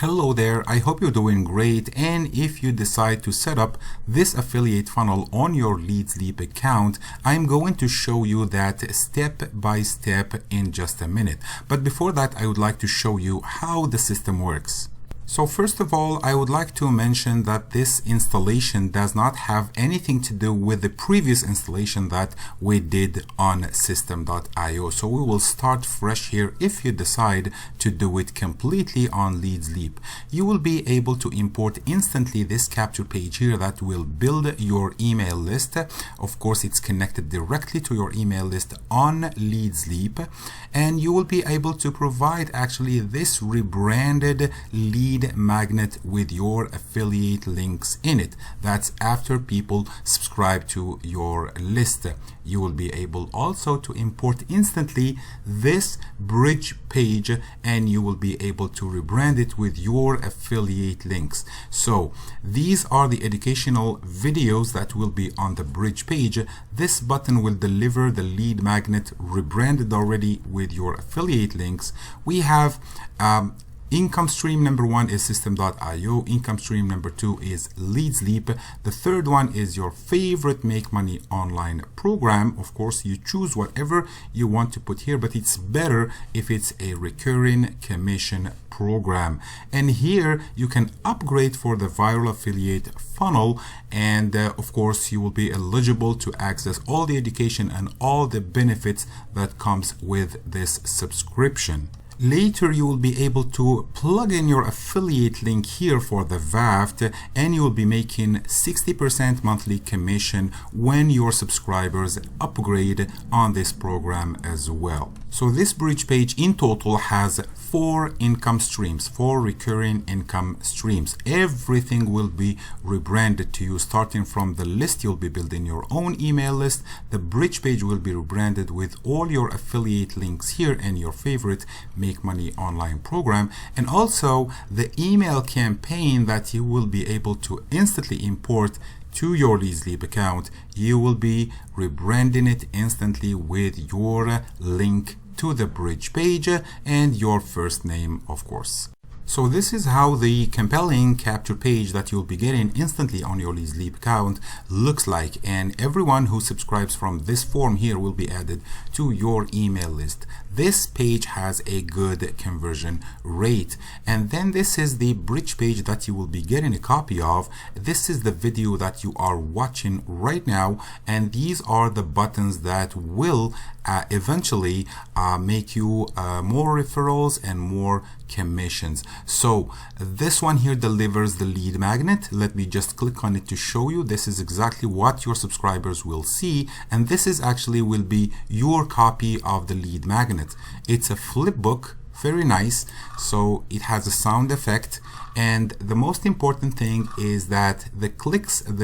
Hello there, I hope you're doing great, and if you decide to set up this affiliate funnel on your LeadsLeap account, I'm going to show you that step by step in just a minute. But before that, I would like to show you how the system works. So first of all, I would like to mention that this installation does not have anything to do with the previous installation that we did on systemeio. So we will start fresh here. If you decide to do it completely on LeadsLeap, you will be able to import instantly this capture page here that will build your email list. Of course, it's connected directly to your email list on LeadsLeap, and you will be able to provide actually this rebranded lead magnet with your affiliate links in it. That's after people subscribe to your list. You will be able also to import instantly this bridge page, and you will be able to rebrand it with your affiliate links. So these are the educational videos that will be on the bridge page. This button will deliver the lead magnet rebranded already with your affiliate links. We have income stream number 1 is systemeio. Income stream number 2 is LeadsLeap. The third one is your favorite make money online program. Of course, you choose whatever you want to put here, but it's better if it's a recurring commission program. And here you can upgrade for the viral affiliate funnel, and of course you will be eligible to access all the education and all the benefits that comes with this subscription. Later, you will be able to plug in your affiliate link here for the VAFT, and you will be making 60% monthly commission when your subscribers upgrade on this program as well. So this bridge page in total has 4 income streams, 4 recurring income streams. Everything will be rebranded to you. Starting from the list, you'll be building your own email list. The bridge page will be rebranded with all your affiliate links here and your favorite make money online program, and also the email campaign that you will be able to instantly import to your LeadsLeap account. You will be rebranding it instantly with your link to the bridge page and your first name, of course. So this is how the compelling capture page that you'll be getting instantly on your LeadsLeap account looks like, and everyone who subscribes from this form here will be added to your email list. This page has a good conversion rate. And then this is the bridge page that you will be getting a copy of. This is the video that you are watching right now, and these are the buttons that will eventually make you more referrals and more commissions. So this one here delivers the lead magnet. Let me just click on it to show you. This is exactly what your subscribers will see, and this is actually will be your copy of the lead magnet. It's a flip book, very nice. So it has a sound effect, and the most important thing is that the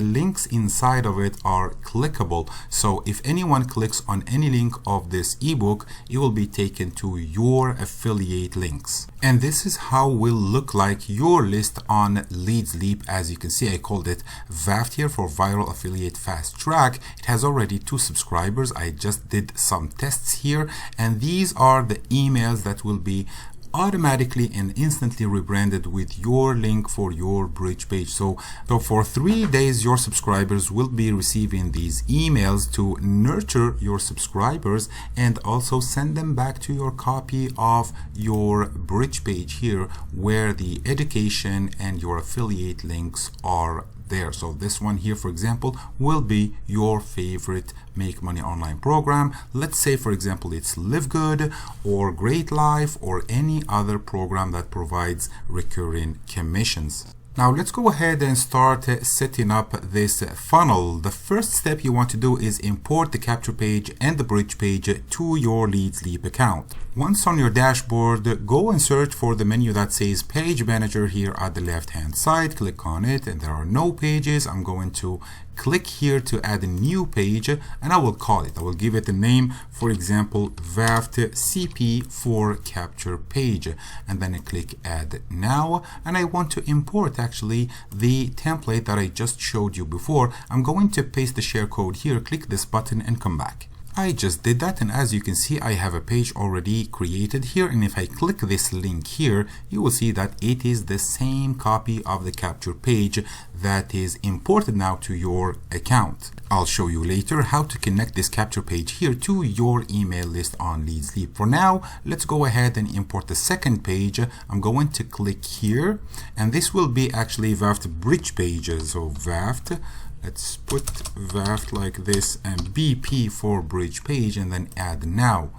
links inside of it are clickable. So if anyone clicks on any link of this ebook, it will be taken to your affiliate links. And this is how will look like your list on LeadsLeap. As you can see, I called it VAFT here for Viral Affiliate Fast Track. It has already 2 subscribers. I just did some tests here, and these are the emails that will be automatically and instantly rebranded with your link for your bridge page. So for 3 days, your subscribers will be receiving these emails to nurture your subscribers and also send them back to your copy of your bridge page here, where the education and your affiliate links are there. So this one here, for example, will be your favorite make money online program. Let's say, for example, it's Live Good or Great Life or any other program that provides recurring commissions. Now let's go ahead and start setting up this funnel. The first step you want to do is import the capture page and the bridge page to your LeadsLeap account. Once on your dashboard, go and search for the menu that says Page Manager here at the left hand side. Click on it, and there are no pages. I'm going to click here to add a new page, and I will call it, I will give it a name, for example, VAFT CP4 capture page, and then I click Add Now, and I want to import actually the template that I just showed you before. I'm going to paste the share code here, click this button and come back. I just did that, and as you can see, I have a page already created here, and if I click this link here, you will see that it is the same copy of the capture page that is imported now to your account. I'll show you later how to connect this capture page here to your email list on LeadsLeap. For now, let's go ahead and import the second page. I'm going to click here, and this will be actually VAFT bridge pages. So VAFT, let's put VAFT like this, and BP for bridge page, and then add now.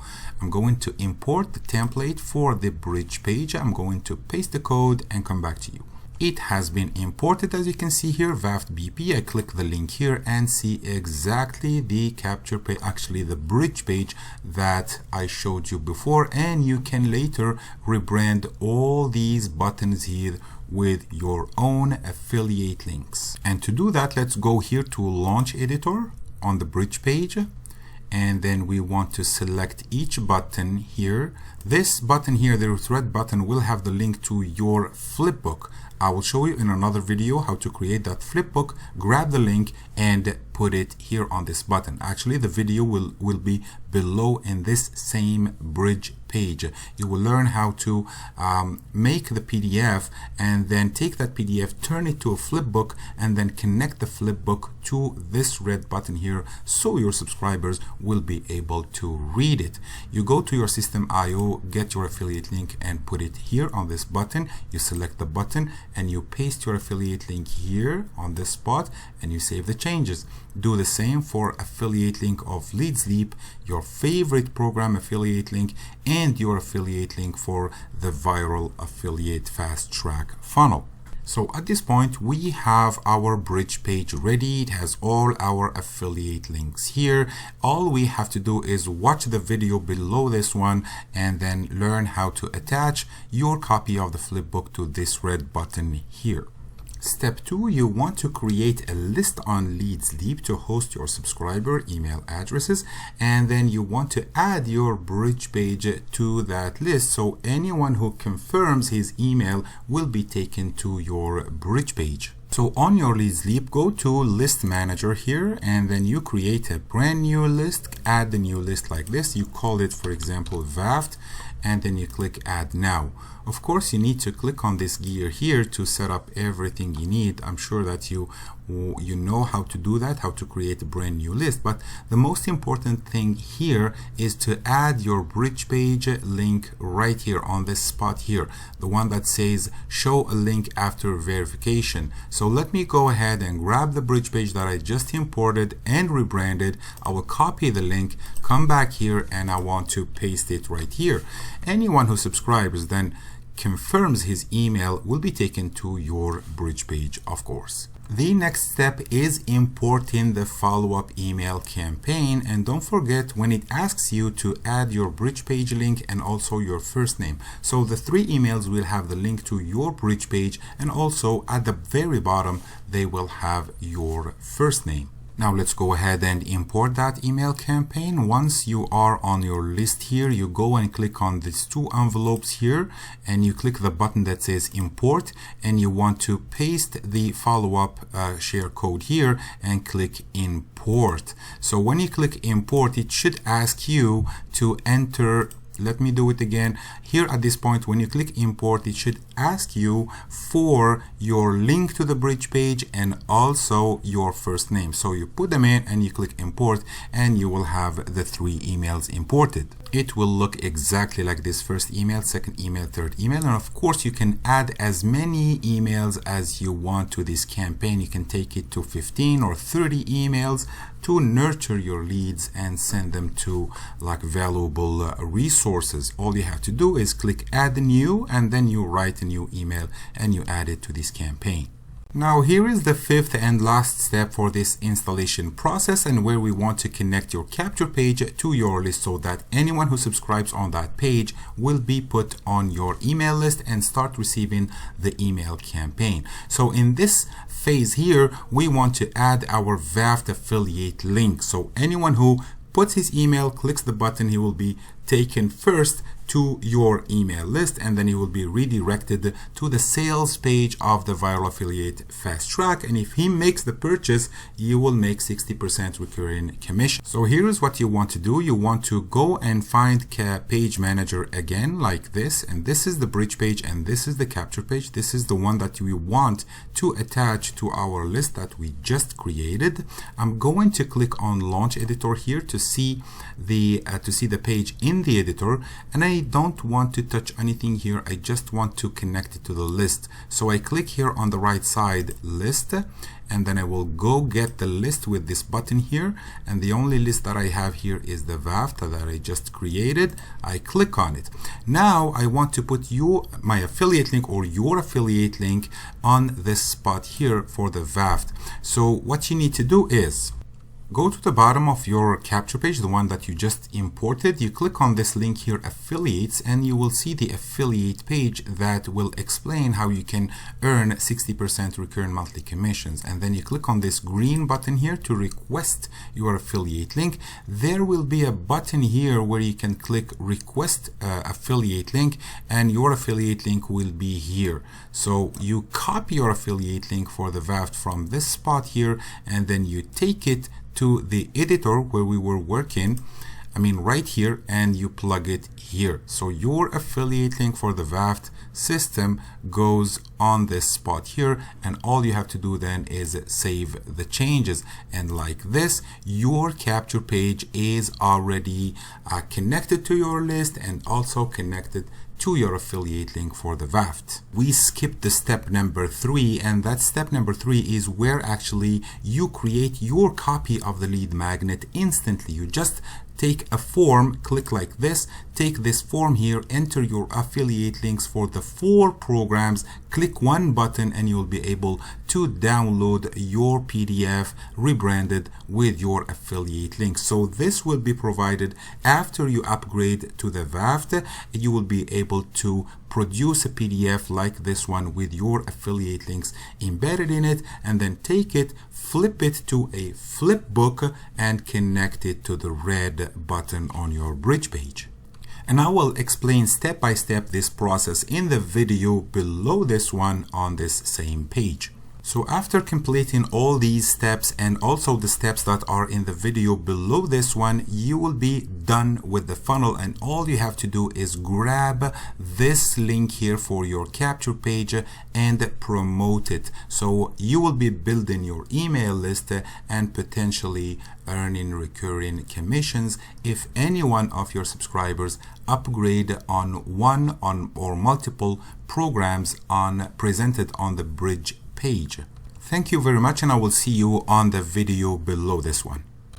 I'm going to import the template for the bridge page. I'm going to paste the code and come back to you. It has been imported, as you can see here, VAFT BP. I click the link here and see exactly the capture page, actually the bridge page that I showed you before, and you can later rebrand all these buttons here with your own affiliate links. And to do that, let's go here to Launch Editor on the bridge page, and then we want to select each button here. This button here, the red button, will have the link to your flipbook. I will show you in another video how to create that flipbook. Grab the link and put it here on this button. Actually, the video will be below in this same bridge page. You will learn how to make the PDF, and then take that PDF, turn it to a flipbook, and then connect the flipbook to this red button here, so your subscribers will be able to read it. You go to your systemeio, get your affiliate link, and put it here on this button. You select the button and you paste your affiliate link here on this spot, and you save the changes. Do the same for affiliate link of LeadsLeap, your favorite program affiliate link, and your affiliate link for the viral affiliate fast track funnel. So at this point, we have our bridge page ready. It has all our affiliate links here. All we have to do is watch the video below this one and then learn how to attach your copy of the flipbook to this red button here. Step 2, you want to create a list on LeadsLeap to host your subscriber email addresses, and then you want to add your bridge page to that list, so anyone who confirms his email will be taken to your bridge page. So on your LeadsLeap, go to List Manager here, and then you create a brand new list. Add the new list like this. You call it, for example, VAFT, and then you click Add Now. Of course, you need to click on this gear here to set up everything you need. I'm sure that you know how to do that, how to create a brand new list. But the most important thing here is to add your bridge page link right here on this spot here, the one that says show a link after verification. So let me go ahead and grab the bridge page that I just imported and rebranded. I will copy the link, come back here, and I want to paste it right here. Anyone who subscribes then confirms his email will be taken to your bridge page, of course. The next step is importing the follow-up email campaign, and don't forget when it asks you to add your bridge page link and also your first name. So the 3 emails will have the link to your bridge page, and also at the very bottom they will have your first name. Now let's go ahead and import that email campaign. Once you are on your list here, you go and click on these 2 envelopes here, and you click the button that says import, and you want to paste the follow-up share code here and click import. So when you click import, it should ask you to enter. Let me do it again. Here at this point, when you click import, it should ask you for your link to the bridge page and also your first name. So you put them in and you click import, and you will have the 3 emails imported. It will look exactly like this: first email, second email, third email. And of course, you can add as many emails as you want to this campaign. You can take it to 15 or 30 emails to nurture your leads and send them to like valuable resources. All you have to do is click add new, and then you write a new email and you add it to this campaign. Now here is the 5th and last step for this installation process, and where we want to connect your capture page to your list so that anyone who subscribes on that page will be put on your email list and start receiving the email campaign. So in this phase here, we want to add our VAFT affiliate link. So anyone who puts his email, clicks the button, he will be taken first to your email list, and then you will be redirected to the sales page of the viral affiliate fast track. And if he makes the purchase, you will make 60% recurring commission. So here's what you want to do. You want to go and find page manager again, like this, and this is the bridge page, and this is the capture page. This is the one that we want to attach to our list that we just created. I'm going to click on launch editor here to see the page in the editor, and I don't want to touch anything here. I just want to connect it to the list. So I click here on the right side, list, and then I will go get the list with this button here, and the only list that I have here is the VAFT that I just created. I click on it. Now I want to put my affiliate link or your affiliate link on this spot here for the VAFT. So what you need to do is go to the bottom of your capture page, the one that you just imported. You click on this link here, affiliates, and you will see the affiliate page that will explain how you can earn 60% recurring monthly commissions. And then you click on this green button here to request your affiliate link. There will be a button here where you can click request affiliate link, and your affiliate link will be here. So you copy your affiliate link for the VAFT from this spot here, and then you take it to the editor where we were working, right here, and you plug it here. So your affiliate link for the VAFT system goes on this spot here, and all you have to do then is save the changes. And like this, your capture page is already connected to your list and also connected to your affiliate link for the VAFT. We skipped the step number 3, and that step number 3 is where actually you create your copy of the lead magnet instantly. You just take a form, click like this, take this form here, enter your affiliate links for the 4 programs, click one button, and you'll be able to download your PDF rebranded with your affiliate link. So this will be provided after you upgrade to the VAFT. You will be able to produce a PDF like this one with your affiliate links embedded in it, and then take it, flip it to a flip book, and connect it to the red button on your bridge page. And I will explain step by step this process in the video below this one on this same page. So after completing all these steps and also the steps that are in the video below this one, you will be done with the funnel, and all you have to do is grab this link here for your capture page and promote it. So you will be building your email list and potentially earning recurring commissions if any one of your subscribers upgrade on one or multiple programs presented on the bridge page. Thank you very much, and I will see you on the video below this one.